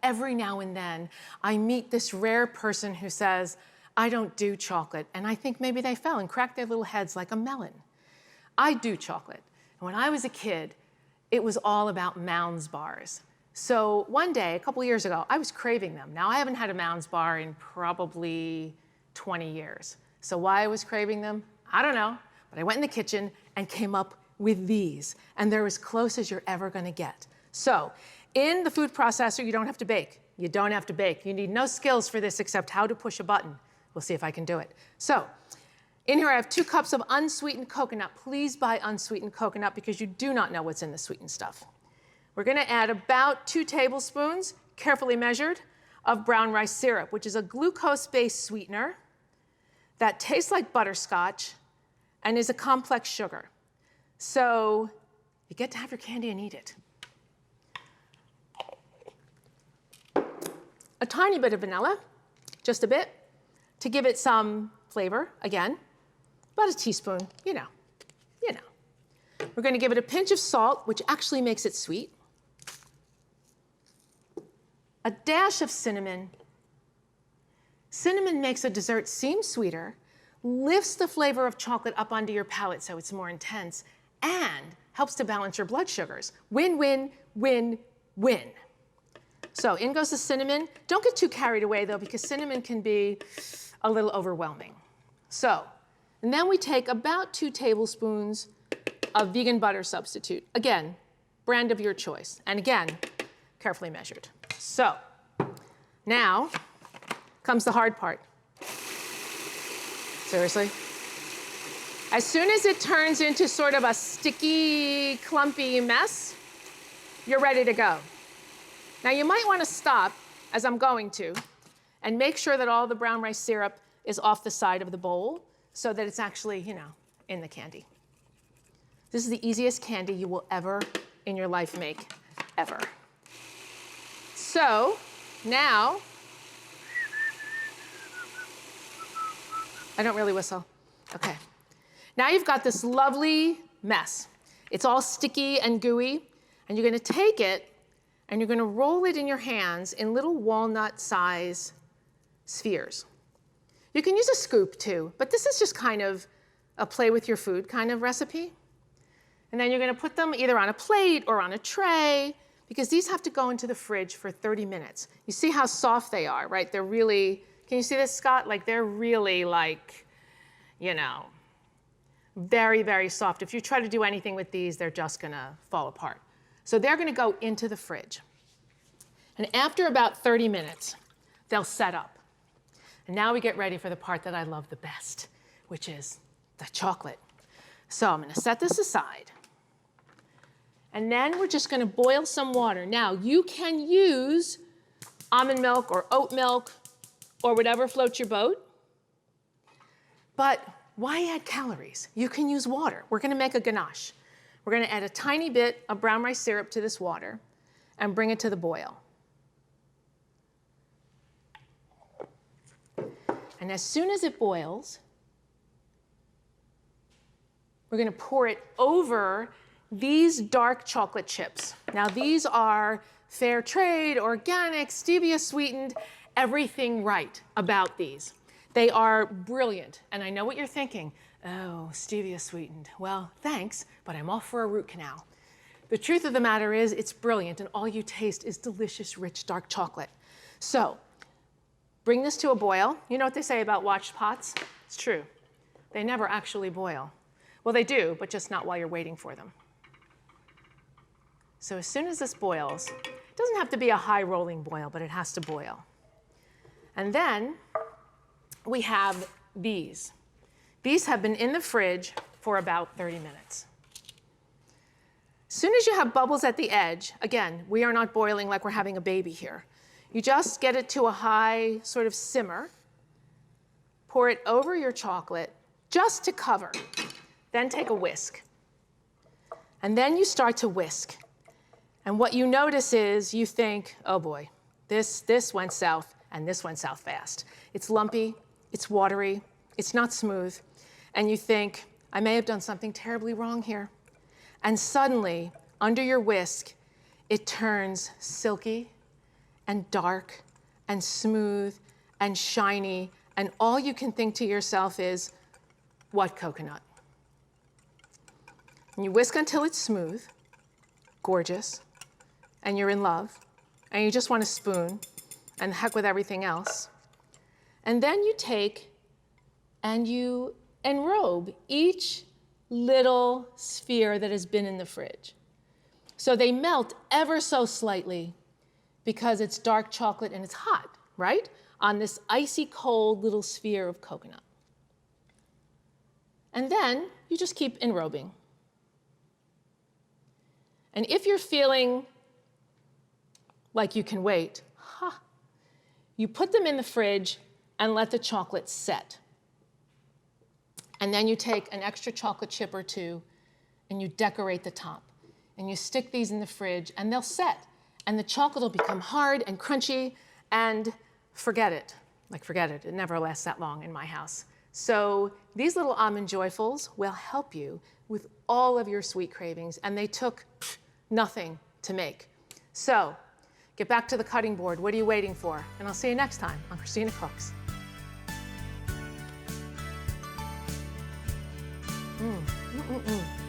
every now and then, I meet this rare person who says, I don't do chocolate. And I think maybe they fell and cracked their little heads like a melon. I do chocolate. And when I was a kid, it was all about Mounds bars. So one day, a couple years ago, I was craving them. Now, I haven't had a Mounds bar in probably 20 years. So why I was craving them, I don't know. But I went in the kitchen and came up with these. And they're as close as you're ever going to get. So in the food processor, you don't have to bake. You don't have to bake. You need no skills for this except how to push a button. We'll see if I can do it. So in here, I have 2 cups of unsweetened coconut. Please buy unsweetened coconut because you do not know what's in the sweetened stuff. We're going to add about 2 tablespoons, carefully measured, of brown rice syrup, which is a glucose-based sweetener that tastes like butterscotch and is a complex sugar. So you get to have your candy and eat it. A tiny bit of vanilla, just a bit, to give it some flavor, again. About a teaspoon, you know. We're going to give it a pinch of salt, which actually makes it sweet. A dash of cinnamon. Cinnamon makes a dessert seem sweeter, lifts the flavor of chocolate up onto your palate so it's more intense, and helps to balance your blood sugars. Win, win, win, win. So in goes the cinnamon. Don't get too carried away, though, because cinnamon can be a little overwhelming. So, and then we take about 2 tablespoons of vegan butter substitute. Again, brand of your choice. And again, carefully measured. So, now comes the hard part. Seriously? As soon as it turns into sort of a sticky, clumpy mess, you're ready to go. Now, you might want to stop, as I'm going to, and make sure that all the brown rice syrup is off the side of the bowl so that it's actually, you know, in the candy. This is the easiest candy you will ever in your life make, ever. So now, I don't really whistle. Okay. Now you've got this lovely mess. It's all sticky and gooey, and you're going to take it and you're going to roll it in your hands in little walnut-size spheres. You can use a scoop too, but this is just kind of a play with your food kind of recipe. And then you're going to put them either on a plate or on a tray, because these have to go into the fridge for 30 minutes. You see how soft they are, right? They're really, can you see this, Scott? Like, they're really like, you know, very, very soft. If you try to do anything with these, they're just going to fall apart. So they're going to go into the fridge. And after about 30 minutes, they'll set up. And now we get ready for the part that I love the best, which is the chocolate. So I'm going to set this aside. And then we're just going to boil some water. Now, you can use almond milk or oat milk or whatever floats your boat. But why add calories? You can use water. We're going to make a ganache. We're going to add a tiny bit of brown rice syrup to this water and bring it to the boil. And as soon as it boils, we're going to pour it over these dark chocolate chips. Now, these are fair trade, organic, stevia sweetened, everything right about these. They are brilliant. And I know what you're thinking. Oh, stevia sweetened. Well, thanks, but I'm off for a root canal. The truth of the matter is it's brilliant, and all you taste is delicious, rich, dark chocolate. So bring this to a boil. You know what they say about watched pots? It's true. They never actually boil. Well, they do, but just not while you're waiting for them. So as soon as this boils, it doesn't have to be a high rolling boil, but it has to boil. And then we have these. These have been in the fridge for about 30 minutes. As soon as you have bubbles at the edge, again, we are not boiling like we're having a baby here. You just get it to a high sort of simmer, pour it over your chocolate just to cover, then take a whisk. And then you start to whisk. And what you notice is you think, oh boy, this went south and this went south fast. It's lumpy, it's watery, it's not smooth. And you think, I may have done something terribly wrong here. And suddenly, under your whisk, it turns silky and dark and smooth and shiny, and all you can think to yourself is, what coconut? And you whisk until it's smooth, gorgeous, and you're in love, and you just want a spoon, and heck with everything else. And then you take and you enrobe each little sphere that has been in the fridge. So they melt ever so slightly because it's dark chocolate and it's hot, right? On this icy cold little sphere of coconut. And then you just keep enrobing. And if you're feeling like you can wait, you put them in the fridge and let the chocolate set. And then you take an extra chocolate chip or two and you decorate the top. And you stick these in the fridge and they'll set. And the chocolate will become hard and crunchy, and forget it. Like, forget it. It never lasts that long in my house. So these little Almond Joyfuls will help you with all of your sweet cravings, and they took nothing to make. So get back to the cutting board. What are you waiting for? And I'll see you next time on Christina Cooks. Mm.